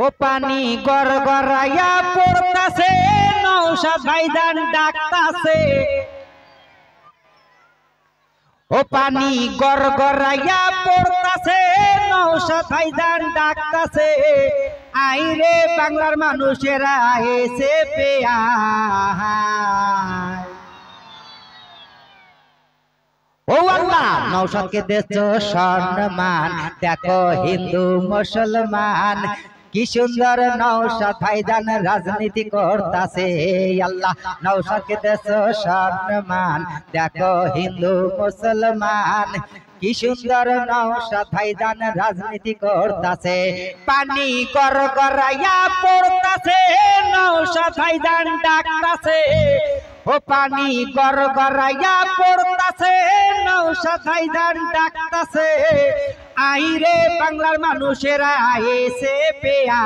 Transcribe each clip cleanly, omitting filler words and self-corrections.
ও পানি গড়গড়াইয়া পড়তাছে, নওশাদ ভাইজান ডাকতাছে। ও পানি গড়গড়াইয়া পড়তাছে, নওশাদ ভাইজান ডাকতাছে। আইরে বাংলার মানুষেরা এসে পেয়া। ও আল্লাহ, নওশাদকে দেছো সম্মান, দেখো হিন্দু মুসলমান কি সুন্দর নওশাদ ভাইজান রাজনীতি করতাছে। আল্লাহ, নওশাদকে দেছো সম্মান, দেখো হিন্দু মুসলমান কি সুন্দর নওশাদ ভাইজান রাজনীতি করতাছে। পানি গড়গড়াইয়া পড়তাছে, নওশাদ ভাইজান ডাকতাছে। ও পানি গড়গড়াইয়া পড়তাছে, নওশাদ ভাইজান ডাকতাছে। আইরে বাংলার মানুষেরা এসে পেয়া।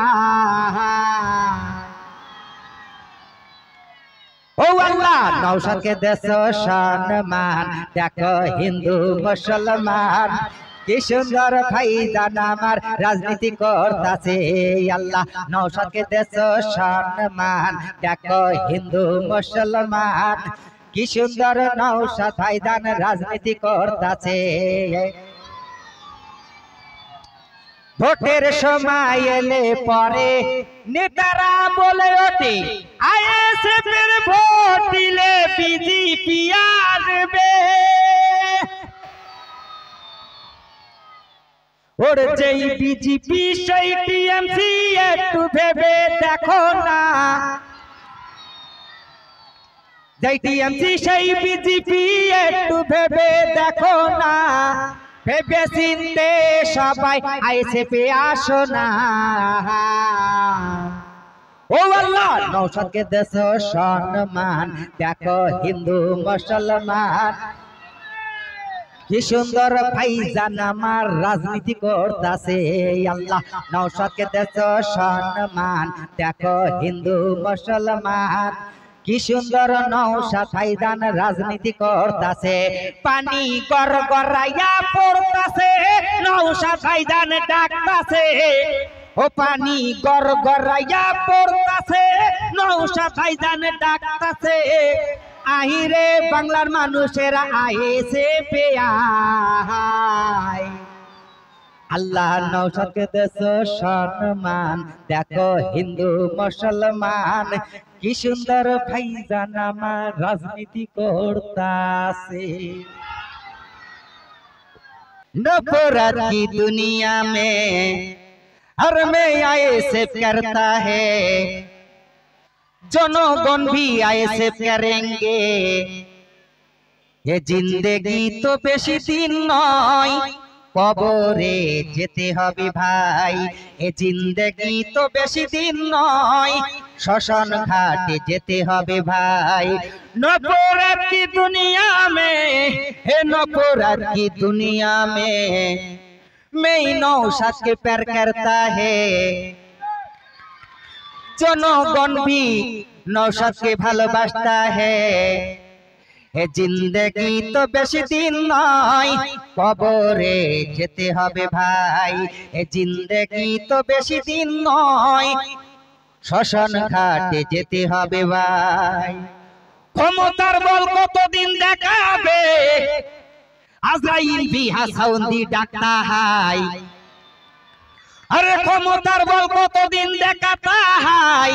ও আল্লাহ, নওশাদকে দেছো সম্মান, দেখো হিন্দু মুসলমান কি সুন্দর ভাইজান আমার রাজনীতি করতাছে। আল্লাহ, নওশাদকে দেছো সম্মান, দেখো হিন্দু মুসলমান কি সুন্দর নওশাদ ভাইজান রাজনীতি করতাছে। ভোটের সময় এলে পরে নেতারা বলে ওঠে, আইএসএফ এর ভোট দিলে বিজেপি আসবে। ওর যেই বিজেপি সেই টিএমসি, একটু ভেবে দেখো না। যেই টিএমসি সেই বিজেপি, একটু ভেবে দেখো না। ভেবে চিনতে সবাই আইএসএফে আসো না। ও আল্লাহ, নওশাদকে দেছো সম্মান, দেখো হিন্দু মুসলমান কি সুন্দর ভাইজান আমার রাজনীতি করতাছে। আল্লাহ, নওশাদকে দেছো সম্মান, দেখো হিন্দু মুসলমান কি সুন্দর নওশাদ ভাইজান রাজনীতি করতাছে। পানি গড়গড়াইয়া পড়তাছে, নওশাদ ভাইজান ডাকতাছে। ও পানি গড়গড়াইয়া পড়তাছে, নওশাদ ভাইজান ডাকতাছে। আহিরে বাংলার মানুষেরা আইসে পেয়া। আল্লাহ, নওশাদকে দেছো সম্মান, দেখো হিন্দু মুসলমান কি সুন্দর ভাইজান আমার রাজনীতি করতাছে। नफरत की दुनिया में हर में आईएसएफ करता है, जनगण भी आईएसएफ करेंगे। ये जिंदगी तो बेशी दिन नয়, কবরে যেতে হবে ভাই। এ জিন্দেগি তো বেশি দিন নয়, শ্মশান ঘাটে যেতে হবে ভাই। নফরত কি দুনিয়া মে, হে নফরত কি দুনিয়া মে, मैं नौशाद के प्यार करता है। जनगण भी नौशाद के ভালোবাসতা है। এ জিন্দেগি তো বেশি দিন নয়, কবরে যেতে হবে ভাই। এ জিন্দেগি তো বেশি দিন নয়, শ্মশান ঘাটে যেতে হবে ভাই। ক্ষমতার বল কতদিন দেখাবে, আজরাইল বিহা সাউন্দি ডাকতা হাই। আরে ক্ষমতার বল কতদিন দেখাতা হাই,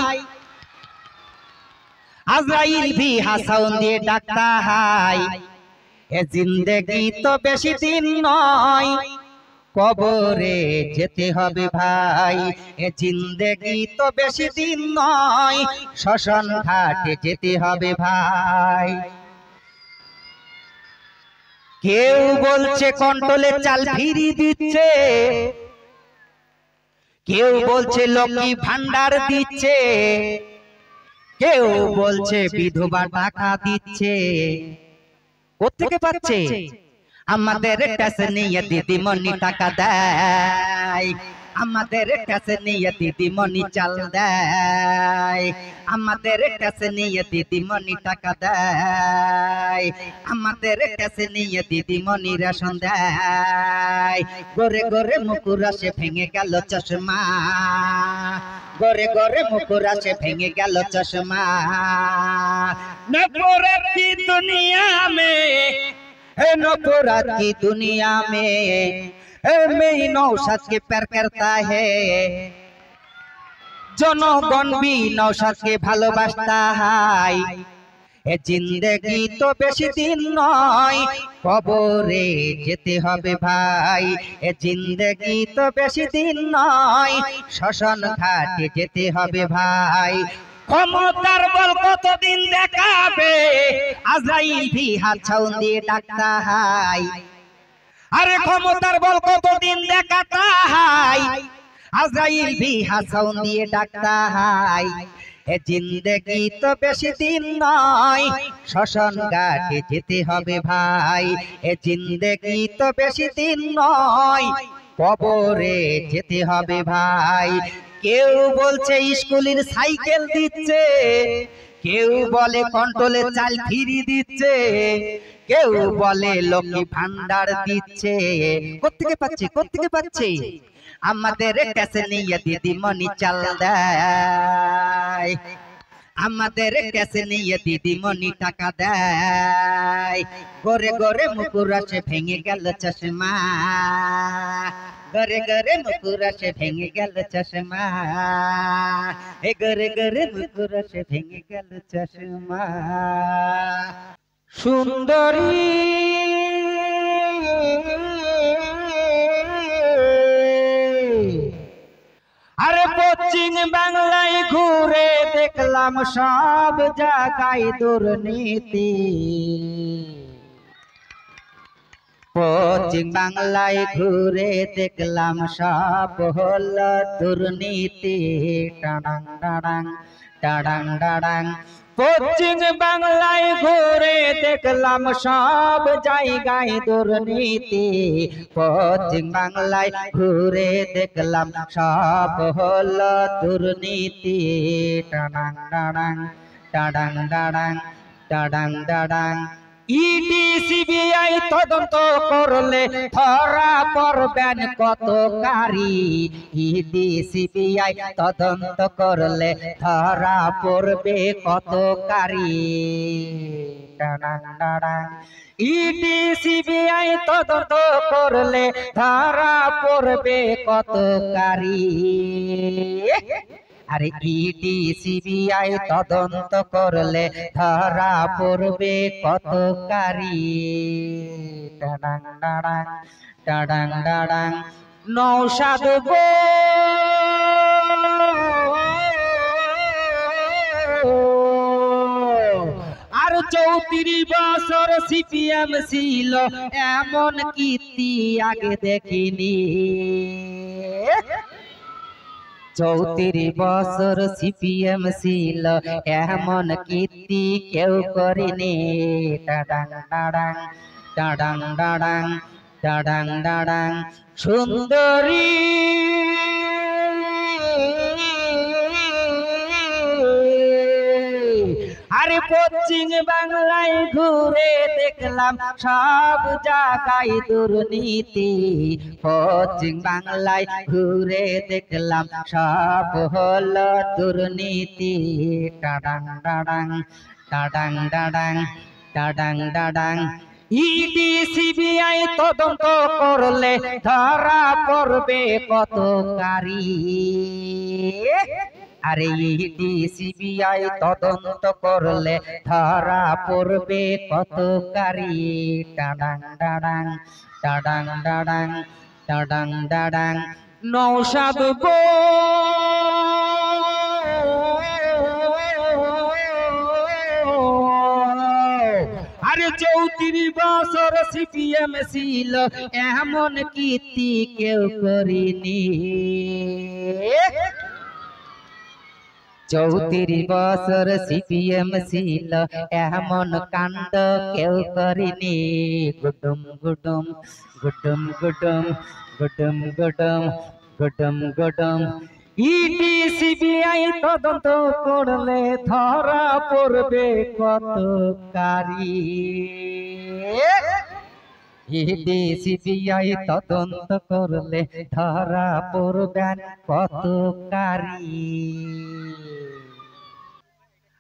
আজরাইল भी হাসাউন দিয়ে ডাকতা হাই। এ জিন্দেগি তো বেশি দিন নয়, কবরে যেতে হবে ভাই। এ জিন্দেগি তো বেশি দিন নয়, শ্মশান ঘাটে যেতে হবে ভাই। কেউ বলছে কন্ট্রোলে চাল ফিরি দিচ্ছে, কেউ বলছে লক্ষ্মী ভান্ডার দিচ্ছে, কেউ বলছে বিধবা টাকা দিচ্ছে। কোত্থেকে পাচ্ছে? আমাদের কাছে নিয়ে দিদিমণি টাকা দেয়, আমাদের কাছে নিয়ে দিদিমণি চাল দেয়, আমাদের কাছে নিয়ে দিদিমণি টাকা দেয়, আমাদের কাছে নিয়ে দিদিমণি রেশন দেয়। গোরে গোরে মুকুর আসে ভেঙে গেল চশমা, गोरे गोरे मुकुरा से भेंगे गल चश्मा। नफरत की दुनिया में, नफरत की दुनिया में मेरी नौशाद के प्यार करता है। जनगण भी नौशाद के ভালোবাসতা है। এ জিন্দেগি তো বেশি দিন নয়, কবরে যেতে হবে ভাই। এ জিন্দেগি তো বেশি দিন নয়, শ্মশান ঘাটে যেতে হবে ভাই। ক্ষমতার বল কতদিন দেখাবে, আজরাইল भी হাত ছাউন দিয়ে ডাকতা হয়। আরে ক্ষমতার বল কতদিন দেখাতা হয়, আজরাইল भी হাত ছাউন দিয়ে ডাকতা হয়। এ জিন্দেগি তো বেশি দিন নয়, শ্মশান ঘাটে যেতে হবে ভাই। এ জিন্দেগি তো বেশি দিন নয়, কবরে যেতে হবে ভাই। কেউ বলছে স্কুলের সাইকেল দিচ্ছে, কেউ বলে কন্ট্রোলে চাল ফিরি দিচ্ছে, কেউ বলে লক্ষ্মী ভান্ডার দিচ্ছে। কোত্থেকে পাচ্ছে, কোত্থেকে পাচ্ছে? আমাদের কাছে নিয়ে দিদিমণি চাল দেয়, আমাদের কাছে নিয়ে দিদিমণি টাকা দেয়। গোরে গোরে মুকুরা से ভেঙে গেল চশমা, गोरे गोरे मुकुरा से भेंगे गल चश्मा। ए गोरे गोरे मुकुरा से भेंगे गल चश्मा। सुंदरी अरे पश्चिम बांगलाय घुरे देखलाम सब जागाय दुर्नीति। पश्चिम बांगलाय घुरे देखलाम सब हलो दुर्नीति। टाडांग टाडांग टाडांग टाडांग। पश्चिम बांगलाय घुरे देखलाम सब जायगाय दुर्नीति। पश्चिम बांगलाय घुरे देखलाम सब हलो दुर्नीति। टाडांग टाडांग टाडांग टाडांग टाडांग टाडांग। ইডি সিবিআই তদন্ত করলে ধরা পড়বেন কতকারী। ইডি সিবিআই তদন্ত করলে ধরা পড়বে কতকারী। ডাডাং ডাডাং। ইডি সিবিআই তদন্ত করলে ধরা পড়বে কতকারী। আরে ইডি সিবিআই তদন্ত করলে ধরা পড়বে কতকারী। ডাডাং ডাডাং ডাডাং ডাডাং। নওশাদ গো আর 34 বছর সিপিএম ছিল, এমন কীর্তি আগে দেখিনি। 34 বছর সিপিএম ছিল, এমন কীর্তি কেউ করেনি। ডাডাং ডাডাং ডাডাং ডাডাং ডাডাং ডাডাং। সুন্দরী আরে পশ্চিম বাংলায় ঘুরে দেখলাম সব জায়গায় দুর্নীতি। পশ্চিম বাংলায় ঘুরে দেখলাম সব হলো দুর্নীতি। টাডাং ডাডাং টাডাং ডাডাং টাডাং ডাডাং। ইডি সিবিআই তদন্ত করলে ধরা পড়বে কতকারী। আরে ইডি সিবিআই তদন্ত করলে ধরা পড়বে কতকারী। টাডাং ডাডাং টাডাং ডাডাং টাডাং ডাডাং। নওশাদ গো আরে 34 বছর সিপিএম ছিল, এমন কীর্তি কেউ করেনি। 34 বছর সিপিএম ছিল, এমন কাণ্ড কেউ করেনি। গুডুম গুডুম গুডুম গুডুম গুডুম গুডুম গুডুম গুডুম। ইডি সিবিআই তদন্ত করলে ধরা পড়বে কতকারী। ইডি সিবিআই তদন্ত করলে ধরা পড়বেন কতকারী।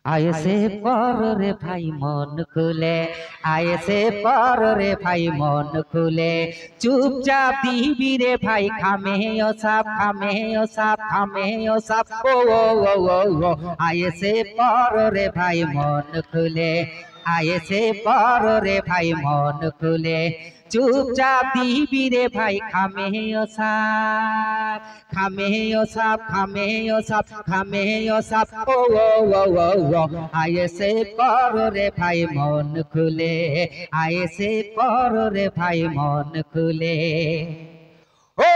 আয়েসে পর রে ভাই মন খুলে, আয়েসে পর রে ভাই মন খুলে, চুপচাপ দিবি রে ভাই খামে ও সাপ, খামে ও সাপ, খামে ও সাপ। ও ও ও ও ও আয়েসে পর রে ভাই মন খুলে, আয়েসে পর রে ভাই মন খুলে, চুপচাপ দিবি রে ভাই খামে ও সাপ, খামে ও সাপ, খামে ও সাপ, খামে ও সাপ। ও ও ও ও ও আয়েসে পর রে ভাই মন খুলে, আয়েসে পর রে ভাই মন খুলে। ও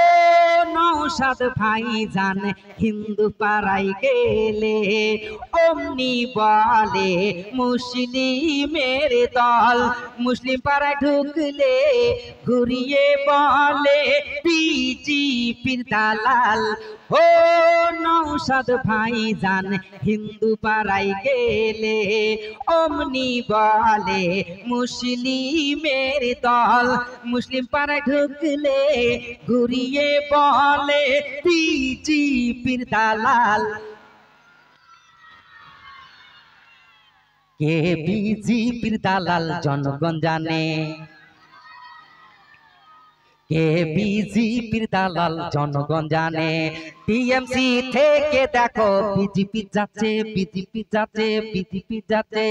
নৌসাদ ভাই জান হিন্দু পাড়ায় গেলে অমনি বলে মুসলিমের দল, মুসলিম পাড়ায় ঢুকলে ঘুরিয়ে বলে বিজেপির দালাল। ও নৌসাদ ভাই জান হিন্দু পাড়ায় গেলে অমনি বলে মুসলিমের দল, মুসলিম পাড়ায় ঢুকলে ঘুরিয়ে বলে বিজেপির দালাল। কে বিজেপির দালাল জনগণ জানে, কে বিজেপির দালাল জনগণ জানে। টিএমসি থেকে দেখো বিজেপি যাচ্ছে, বিজেপি যাচ্ছে, বিজেপি যাচ্ছে।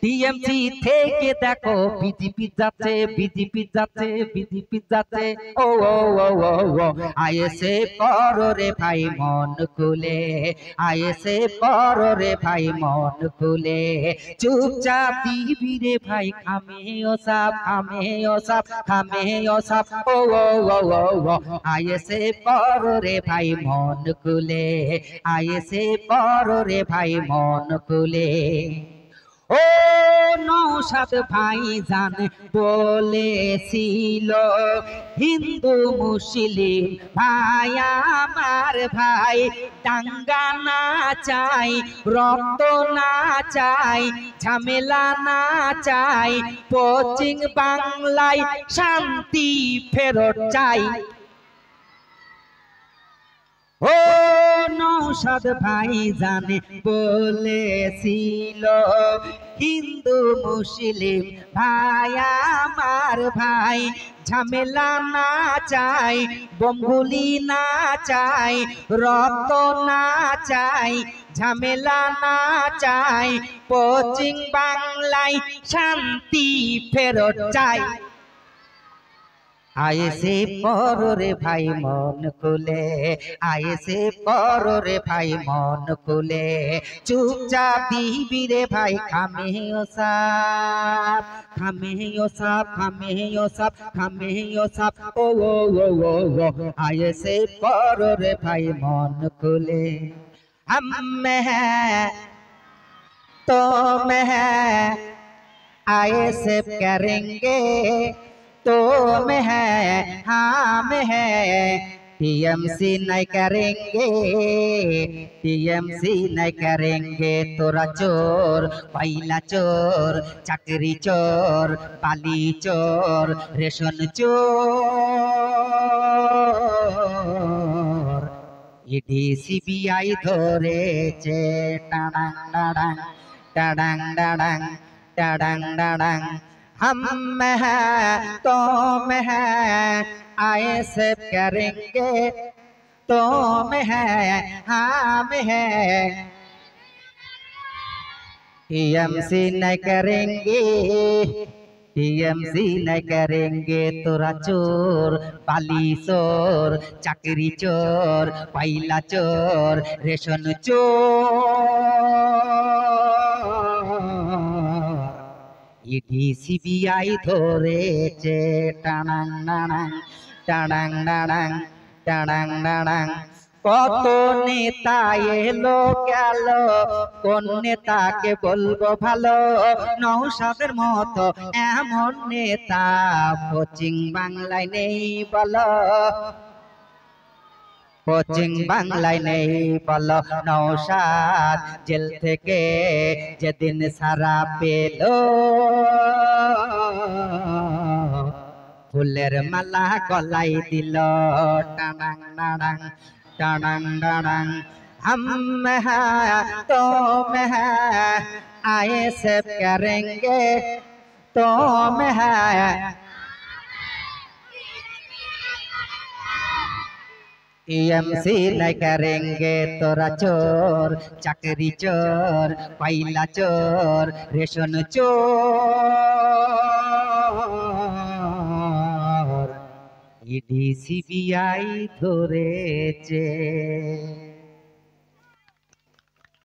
টিএমসি থেকে দেখো বিজেপি যাচ্ছে, বিজেপি যাচ্ছে, বিজেপি যাচ্ছে। ও ও ও ও ও আয়েসে পর রে ভাই মন খুলে, আয়েসে পর রে ভাই মন খুলে, চুপচাপ দিবি রে ভাই খামে ও সাপ, খামে ও সাপ, খামে ও সাপ। ও ও ও ও ও আয়েসে পর রে ভাই মন খুলে, আয়েসে পর রে ভাই মন খুলে। ও নৌসাদ ভাই জান বলেছিল হিন্দু মুসলিম ভাই আমার ভাই, দাঙ্গা না চাই, রক্ত না চাই, ঝামেলা না চাই, পশ্চিম বাংলায় শান্তি ফেরত চাই। ও নৌসাদ ভাই জানে বলেছিল হিন্দু মুসলিম ভাই আমার ভাই, ঝামেলা না চাই, বোমগুলি না চাই, রক্ত না চাই, ঝামেলা না চাই, পশ্চিম বাংলায় শান্তি ফেরত চাই। আয়েসে পর রে ভাই মন খুলে, আয়েসে পর রে ভাই মন খুলে, চুপচাপ দিবি রে ভাই খামে ও সাপ, খামে ও সাপ, খামে ও সাপ, খামে ও সাপ। ও ও ও ও ও আয়েসে পর রে ভাই মন খুলে। हम में है तो में है आईएसएफ करेंगे, तो में है हम है टीएमसी नहीं करेंगे, टीएमसी नहीं करेंगे। तोरा चोर, पहला चोर, चाकरी चोर, बाली चोर, रेशन चोर, ইডি সিবিআই ধরেছে। টাডাং ডাডাং টাডাং ডাডাং টাডাং ডাডাং। हम में है तो में है आईएसएफ करेंगे, तो में है हम है टीएमसी नहीं करेंगे, टीएमसी नहीं करेंगे। तोरा चोर, बाली चोर, चाकरी चोर, पहला चोर, रेशन चोर, ইডি সিবিআই ধরেছে। টানাং নানাং টানাং নানাং টানাং নানাং। কত নেতা এলো গেল, কোন নেতাকে বলবো ভালো, নওশাদের মতো এমন নেতা পশ্চিম বাংলায় নেই বলো, পশ্চিম বাংলায় নেই বলো। নওশাদ জেল থেকে যেদিন সারা পেল, ফুলের মালা গলায় দিল টানাং নাড়াং টানাং নাড়াং हम हैं तुम हैं आईएसएफ करेंगे तुम हैं टीएमसी नहीं करेंगे तोरा चोर चकरी चोर कोयला चोर रेशन चोर ईडी सीबीआई धरेছে